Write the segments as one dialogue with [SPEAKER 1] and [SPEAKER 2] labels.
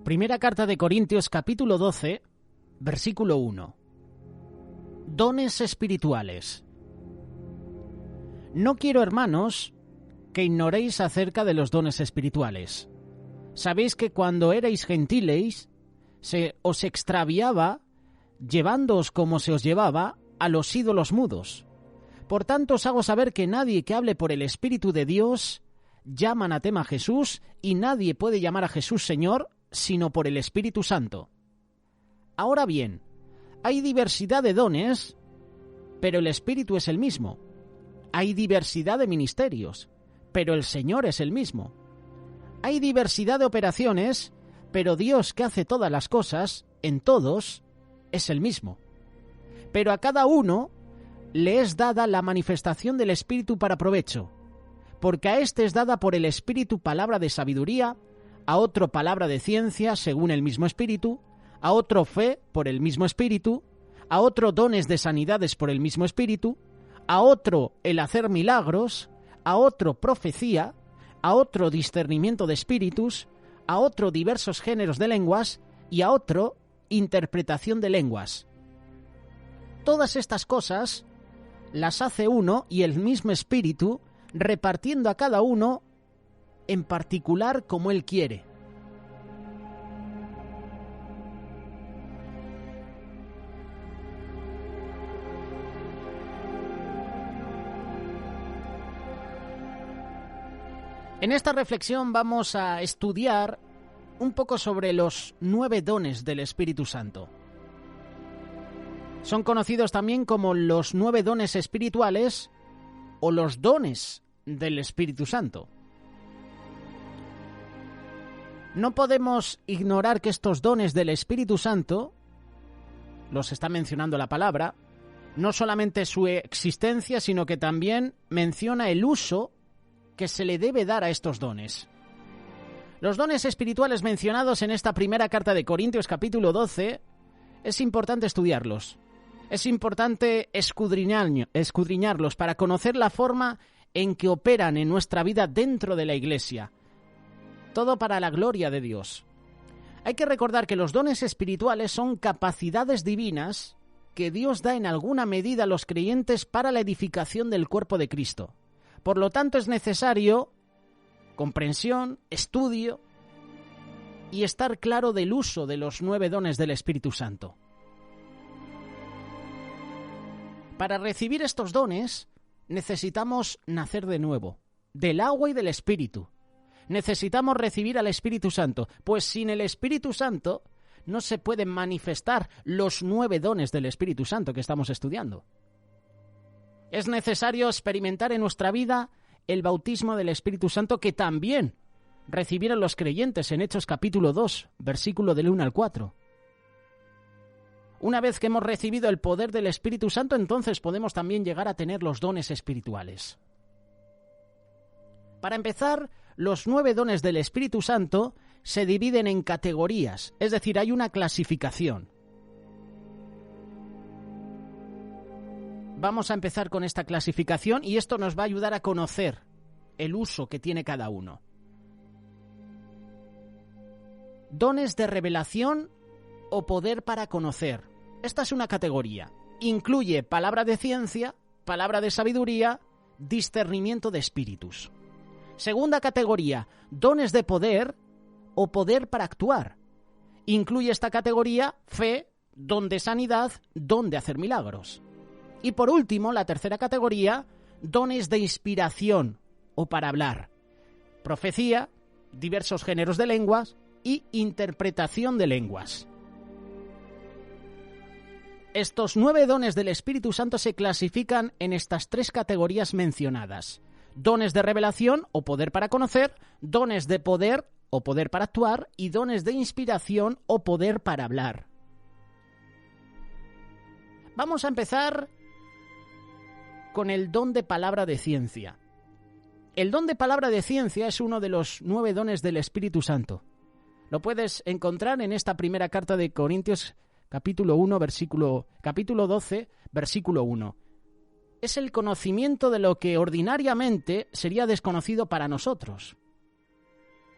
[SPEAKER 1] Primera carta de Corintios, capítulo 12, versículo 1. Dones espirituales. No quiero, hermanos, que ignoréis acerca de los dones espirituales. Sabéis que cuando erais gentiles, se os extraviaba, llevándoos como se os llevaba a los ídolos mudos. Por tanto, os hago saber que nadie que hable por el Espíritu de Dios llama anatema a Jesús, y nadie puede llamar a Jesús Señor, sino por el Espíritu Santo. Ahora bien, hay diversidad de dones, pero el Espíritu es el mismo. Hay diversidad de ministerios, pero el Señor es el mismo. Hay diversidad de operaciones, pero Dios, que hace todas las cosas, en todos, es el mismo. Pero a cada uno le es dada la manifestación del Espíritu para provecho, porque a éste es dada por el Espíritu palabra de sabiduría, a otro palabra de ciencia según el mismo Espíritu, a otro fe por el mismo Espíritu, a otro dones de sanidades por el mismo Espíritu, a otro el hacer milagros, a otro profecía, a otro discernimiento de espíritus, a otro diversos géneros de lenguas y a otro interpretación de lenguas. Todas estas cosas las hace uno y el mismo Espíritu, repartiendo a cada uno en particular como Él quiere. En esta reflexión vamos a estudiar un poco sobre los 9 dones del Espíritu Santo. Son conocidos también como los 9 dones espirituales o los dones del Espíritu Santo. No podemos ignorar que estos dones del Espíritu Santo, los está mencionando la palabra, no solamente su existencia, sino que también menciona el uso que se le debe dar a estos dones. Los dones espirituales mencionados en esta primera carta de Corintios capítulo 12, es importante estudiarlos. Es importante escudriñarlos para conocer la forma en que operan en nuestra vida dentro de la Iglesia. Todo para la gloria de Dios. Hay que recordar que los dones espirituales son capacidades divinas que Dios da en alguna medida a los creyentes para la edificación del cuerpo de Cristo. Por lo tanto, es necesario comprensión, estudio y estar claro del uso de los 9 dones del Espíritu Santo. Para recibir estos dones, necesitamos nacer de nuevo, del agua y del Espíritu. Necesitamos recibir al Espíritu Santo, pues sin el Espíritu Santo no se pueden manifestar los 9 dones del Espíritu Santo que estamos estudiando. Es necesario experimentar en nuestra vida el bautismo del Espíritu Santo que también recibieron los creyentes en Hechos capítulo 2, versículo del 1 al 4. Una vez que hemos recibido el poder del Espíritu Santo, entonces podemos también llegar a tener los dones espirituales. Para empezar, los 9 dones del Espíritu Santo se dividen en categorías, es decir, hay una clasificación. Vamos a empezar con esta clasificación y esto nos va a ayudar a conocer el uso que tiene cada uno. Dones de revelación o poder para conocer. Esta es una categoría. Incluye palabra de ciencia, palabra de sabiduría, discernimiento de espíritus. Segunda categoría, dones de poder o poder para actuar. Incluye esta categoría fe, don de sanidad, don de hacer milagros. Y por último, la tercera categoría, dones de inspiración o para hablar. Profecía, diversos géneros de lenguas y interpretación de lenguas. Estos 9 dones del Espíritu Santo se clasifican en estas 3 categorías mencionadas. Dones de revelación o poder para conocer, dones de poder o poder para actuar y dones de inspiración o poder para hablar. Vamos a empezar con el don de palabra de ciencia. El don de palabra de ciencia es uno de los 9 dones del Espíritu Santo. Lo puedes encontrar en esta primera carta de Corintios, capítulo 12, versículo 1. Es el conocimiento de lo que ordinariamente sería desconocido para nosotros.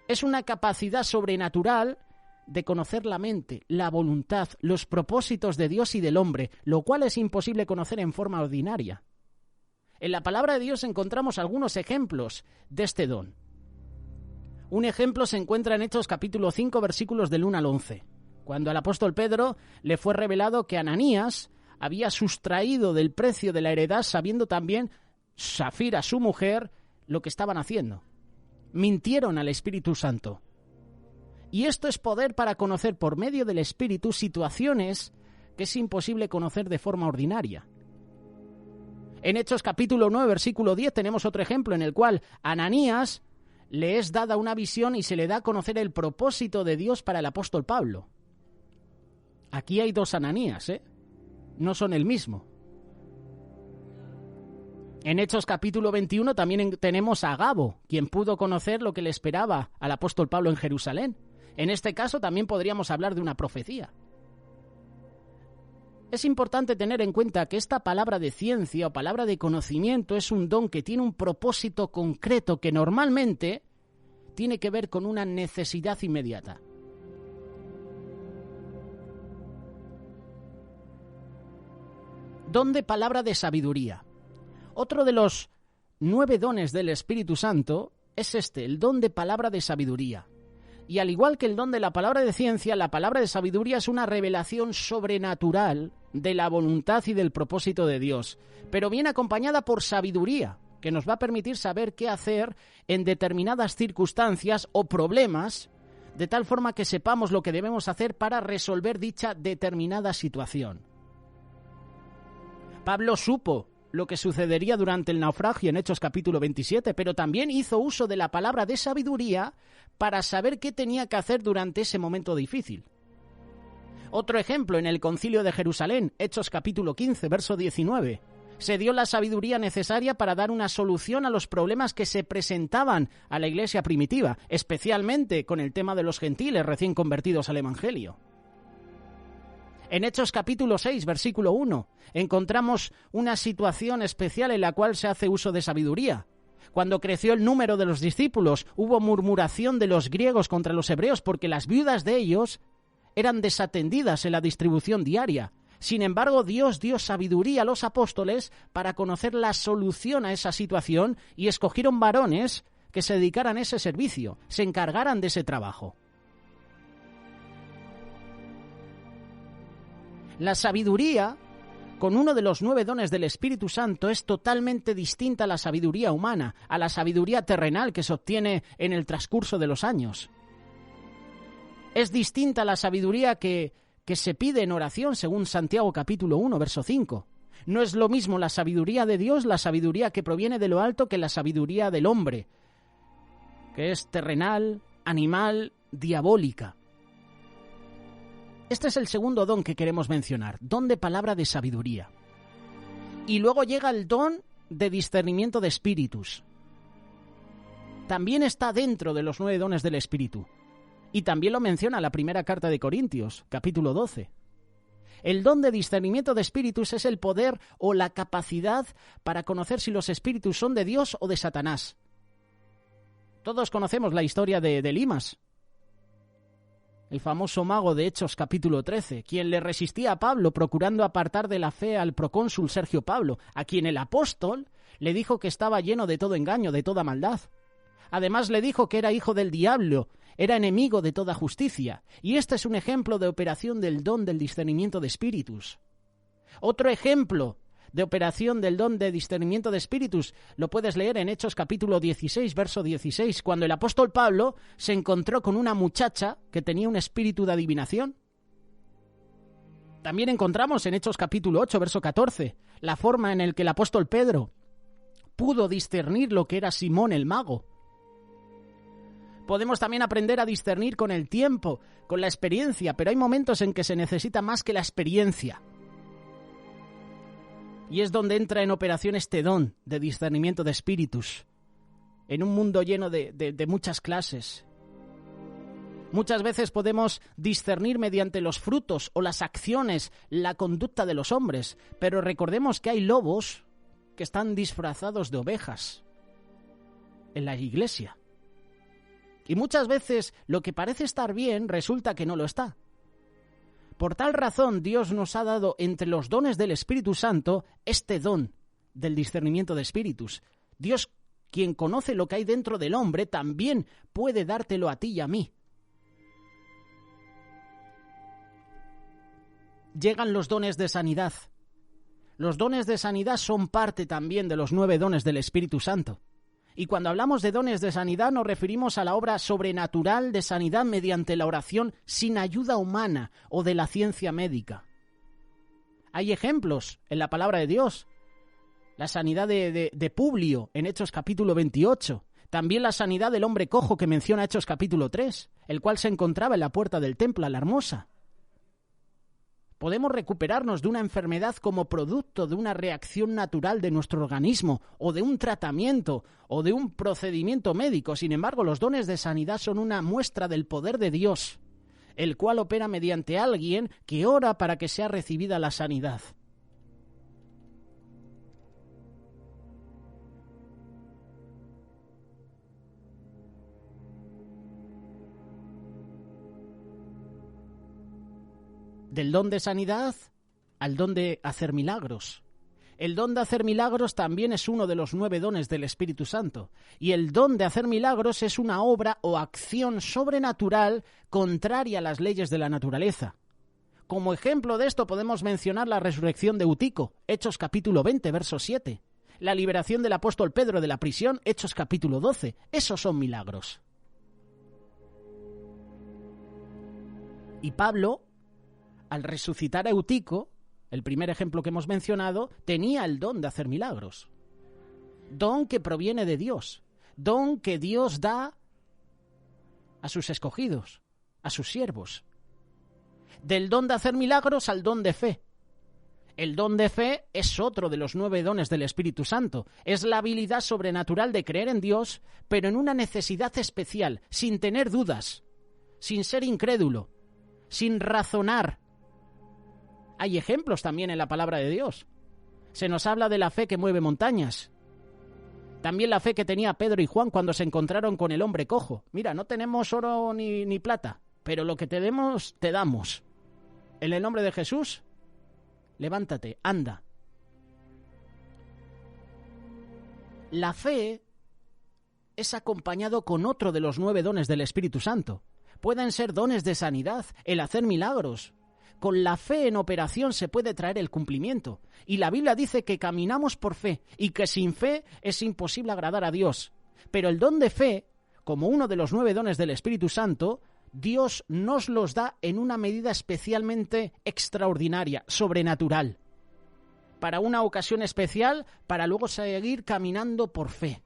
[SPEAKER 1] Es una capacidad sobrenatural de conocer la mente, la voluntad, los propósitos de Dios y del hombre, lo cual es imposible conocer en forma ordinaria. En la palabra de Dios encontramos algunos ejemplos de este don. Un ejemplo se encuentra en Hechos capítulo 5, versículos del 1 al 11, cuando al apóstol Pedro le fue revelado que Ananías había sustraído del precio de la heredad, sabiendo también Safira, su mujer, lo que estaban haciendo. Mintieron al Espíritu Santo. Y esto es poder para conocer por medio del Espíritu situaciones que es imposible conocer de forma ordinaria. En Hechos capítulo 9, versículo 10 tenemos otro ejemplo en el cual Ananías le es dada una visión y se le da a conocer el propósito de Dios para el apóstol Pablo. Aquí hay dos Ananías, no son el mismo. En Hechos capítulo 21 también tenemos a Agabo, quien pudo conocer lo que le esperaba al apóstol Pablo en Jerusalén. En este caso también podríamos hablar de una profecía. Es importante tener en cuenta que esta palabra de ciencia o palabra de conocimiento es un don que tiene un propósito concreto que normalmente tiene que ver con una necesidad inmediata. Don de palabra de sabiduría. Otro de los 9 dones del Espíritu Santo es el don de palabra de sabiduría. Y al igual que el don de la palabra de ciencia, la palabra de sabiduría es una revelación sobrenatural de la voluntad y del propósito de Dios, pero viene acompañada por sabiduría, que nos va a permitir saber qué hacer en determinadas circunstancias o problemas, de tal forma que sepamos lo que debemos hacer para resolver dicha determinada situación. Pablo supo lo que sucedería durante el naufragio en Hechos capítulo 27, pero también hizo uso de la palabra de sabiduría para saber qué tenía que hacer durante ese momento difícil. Otro ejemplo en el Concilio de Jerusalén, Hechos capítulo 15, verso 19. Se dio la sabiduría necesaria para dar una solución a los problemas que se presentaban a la iglesia primitiva, especialmente con el tema de los gentiles recién convertidos al Evangelio. En Hechos capítulo 6, versículo 1, encontramos una situación especial en la cual se hace uso de sabiduría. Cuando creció el número de los discípulos, hubo murmuración de los griegos contra los hebreos porque las viudas de ellos eran desatendidas en la distribución diaria. Sin embargo, Dios dio sabiduría a los apóstoles para conocer la solución a esa situación y escogieron varones que se dedicaran a ese servicio, se encargaran de ese trabajo. La sabiduría, con uno de los 9 dones del Espíritu Santo, es totalmente distinta a la sabiduría humana, a la sabiduría terrenal que se obtiene en el transcurso de los años. Es distinta a la sabiduría que se pide en oración, según Santiago capítulo 1, verso 5. No es lo mismo la sabiduría de Dios, la sabiduría que proviene de lo alto, que la sabiduría del hombre, que es terrenal, animal, diabólica. Este es el segundo don que queremos mencionar, don de palabra de sabiduría. Y luego llega el don de discernimiento de espíritus. También está dentro de los 9 dones del Espíritu. Y también lo menciona la primera carta de Corintios, capítulo 12. El don de discernimiento de espíritus es el poder o la capacidad para conocer si los espíritus son de Dios o de Satanás. Todos conocemos la historia de Elimas, el famoso mago de Hechos capítulo 13, quien le resistía a Pablo procurando apartar de la fe al procónsul Sergio Pablo, a quien el apóstol le dijo que estaba lleno de todo engaño, de toda maldad. Además le dijo que era hijo del diablo, era enemigo de toda justicia, y este es un ejemplo de operación del don del discernimiento de espíritus. Otro ejemplo de operación del don de discernimiento de espíritus lo puedes leer en Hechos capítulo 16, verso 16, cuando el apóstol Pablo se encontró con una muchacha que tenía un espíritu de adivinación. También encontramos en Hechos capítulo 8, verso 14, la forma en la que el apóstol Pedro pudo discernir lo que era Simón el mago. Podemos también aprender a discernir con el tiempo, con la experiencia, pero hay momentos en que se necesita más que la experiencia. Y es donde entra en operación este don de discernimiento de espíritus, en un mundo lleno de muchas clases. Muchas veces podemos discernir mediante los frutos o las acciones, la conducta de los hombres, pero recordemos que hay lobos que están disfrazados de ovejas en la iglesia. Y muchas veces lo que parece estar bien resulta que no lo está. Por tal razón, Dios nos ha dado entre los dones del Espíritu Santo este don del discernimiento de espíritus. Dios, quien conoce lo que hay dentro del hombre, también puede dártelo a ti y a mí. Llegan los dones de sanidad. Los dones de sanidad son parte también de los 9 dones del Espíritu Santo. Y cuando hablamos de dones de sanidad nos referimos a la obra sobrenatural de sanidad mediante la oración sin ayuda humana o de la ciencia médica. Hay ejemplos en la palabra de Dios. La sanidad de Publio en Hechos capítulo 28. También la sanidad del hombre cojo que menciona Hechos capítulo 3, el cual se encontraba en la puerta del templo, a la Hermosa. Podemos recuperarnos de una enfermedad como producto de una reacción natural de nuestro organismo o de un tratamiento o de un procedimiento médico. Sin embargo, los dones de sanidad son una muestra del poder de Dios, el cual opera mediante alguien que ora para que sea recibida la sanidad. Del don de sanidad al don de hacer milagros. El don de hacer milagros también es uno de los 9 dones del Espíritu Santo. Y el don de hacer milagros es una obra o acción sobrenatural contraria a las leyes de la naturaleza. Como ejemplo de esto podemos mencionar la resurrección de Eutico, Hechos capítulo 20, verso 7. La liberación del apóstol Pedro de la prisión, Hechos capítulo 12. Esos son milagros. Y Pablo, al resucitar a Eutico, el primer ejemplo que hemos mencionado, tenía el don de hacer milagros. Don que proviene de Dios. Don que Dios da a sus escogidos, a sus siervos. Del don de hacer milagros al don de fe. El don de fe es otro de los 9 dones del Espíritu Santo. Es la habilidad sobrenatural de creer en Dios, pero en una necesidad especial, sin tener dudas, sin ser incrédulo, sin razonar. Hay ejemplos también en la palabra de Dios. Se nos habla de la fe que mueve montañas. También la fe que tenía Pedro y Juan cuando se encontraron con el hombre cojo. Mira, no tenemos oro ni plata, pero lo que tenemos te damos. En el nombre de Jesús, levántate, anda. La fe es acompañado con otro de los 9 dones del Espíritu Santo. Pueden ser dones de sanidad, el hacer milagros. Con la fe en operación se puede traer el cumplimiento. Y la Biblia dice que caminamos por fe y que sin fe es imposible agradar a Dios. Pero el don de fe, como uno de los 9 dones del Espíritu Santo, Dios nos los da en una medida especialmente extraordinaria, sobrenatural. Para una ocasión especial, para luego seguir caminando por fe.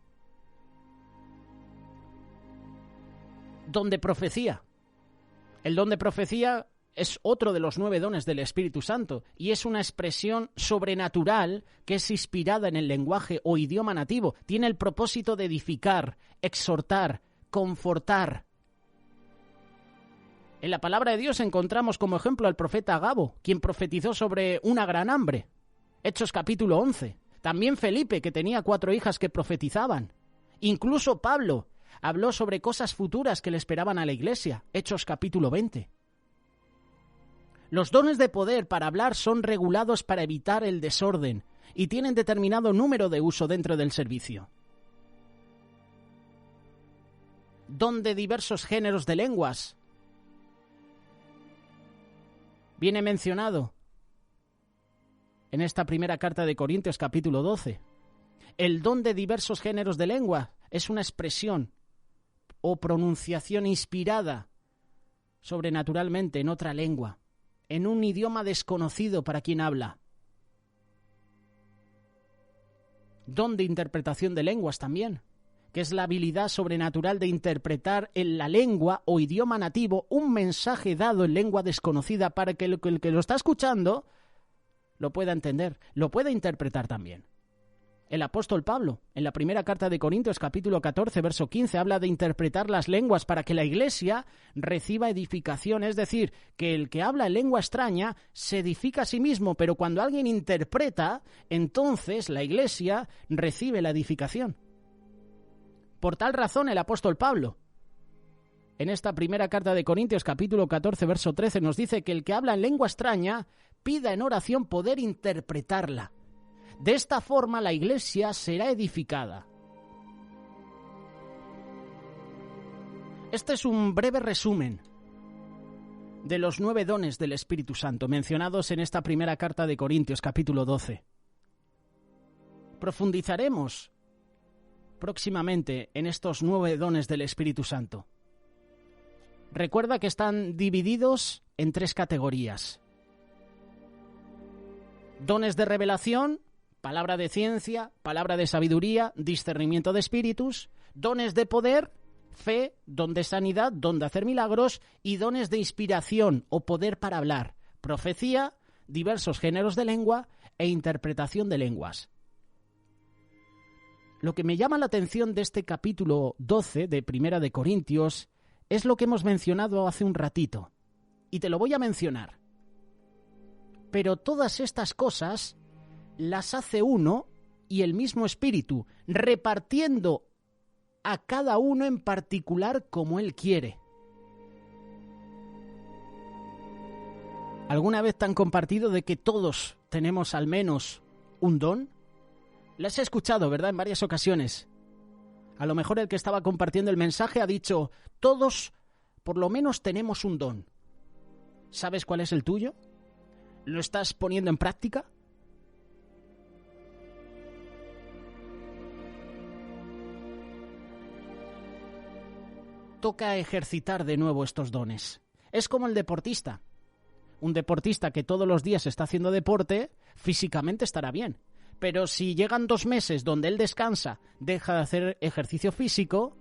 [SPEAKER 1] Don de profecía. El don de profecía es otro de los 9 dones del Espíritu Santo y es una expresión sobrenatural que es inspirada en el lenguaje o idioma nativo. Tiene el propósito de edificar, exhortar, confortar. En la palabra de Dios encontramos como ejemplo al profeta Agabo, quien profetizó sobre una gran hambre. Hechos capítulo 11. También Felipe, que tenía 4 hijas que profetizaban. Incluso Pablo habló sobre cosas futuras que le esperaban a la iglesia. Hechos capítulo 20. Los dones de poder para hablar son regulados para evitar el desorden y tienen determinado número de uso dentro del servicio. Don de diversos géneros de lenguas. Viene mencionado en esta primera carta de Corintios capítulo 12. El don de diversos géneros de lengua es una expresión o pronunciación inspirada sobrenaturalmente en otra lengua, en un idioma desconocido para quien habla. Don de interpretación de lenguas también, que es la habilidad sobrenatural de interpretar en la lengua o idioma nativo un mensaje dado en lengua desconocida para que el que lo está escuchando lo pueda entender, lo pueda interpretar también. El apóstol Pablo, en la primera carta de Corintios, capítulo 14, verso 15, habla de interpretar las lenguas para que la iglesia reciba edificación. Es decir, que el que habla en lengua extraña se edifica a sí mismo, pero cuando alguien interpreta, entonces la iglesia recibe la edificación. Por tal razón, el apóstol Pablo, en esta primera carta de Corintios, capítulo 14, verso 13, nos dice que el que habla en lengua extraña pida en oración poder interpretarla. De esta forma la Iglesia será edificada. Este es un breve resumen de los 9 dones del Espíritu Santo mencionados en esta primera carta de Corintios, capítulo 12. Profundizaremos próximamente en estos 9 dones del Espíritu Santo. Recuerda que están divididos en 3 categorías. Dones de revelación, palabra de ciencia, palabra de sabiduría, discernimiento de espíritus. Dones de poder, fe, don de sanidad, don de hacer milagros. Y dones de inspiración o poder para hablar, profecía, diversos géneros de lengua e interpretación de lenguas. Lo que me llama la atención de este capítulo 12 de Primera de Corintios es lo que hemos mencionado hace un ratito, y te lo voy a mencionar. Pero todas estas cosas las hace uno y el mismo Espíritu, repartiendo a cada uno en particular como Él quiere. ¿Alguna vez te han compartido de que todos tenemos al menos un don? Las he escuchado, ¿verdad?, en varias ocasiones. A lo mejor el que estaba compartiendo el mensaje ha dicho, todos por lo menos tenemos un don. ¿Sabes cuál es el tuyo? ¿Lo estás poniendo en práctica? Toca ejercitar de nuevo estos dones. Es como el deportista. Un deportista que todos los días está haciendo deporte, físicamente estará bien. Pero si llegan 2 meses donde él descansa, deja de hacer ejercicio físico,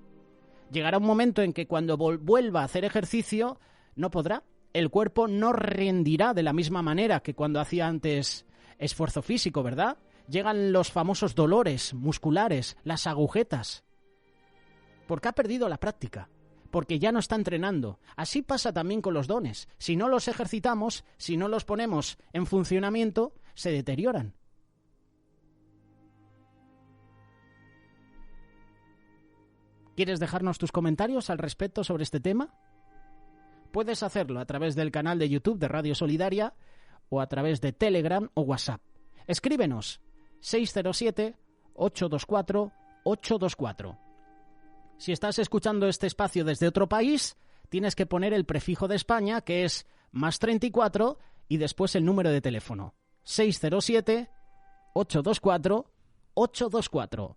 [SPEAKER 1] llegará un momento en que cuando vuelva a hacer ejercicio, no podrá. El cuerpo no rendirá de la misma manera que cuando hacía antes esfuerzo físico, ¿verdad? Llegan los famosos dolores musculares, las agujetas. Porque ha perdido la práctica, porque ya no está entrenando. Así pasa también con los dones. Si no los ejercitamos, si no los ponemos en funcionamiento, se deterioran. ¿Quieres dejarnos tus comentarios al respecto sobre este tema? Puedes hacerlo a través del canal de YouTube de Radio Solidaria o a través de Telegram o WhatsApp. Escríbenos 607-824-824. Si estás escuchando este espacio desde otro país, tienes que poner el prefijo de España, que es +34, y después el número de teléfono 607-824-824.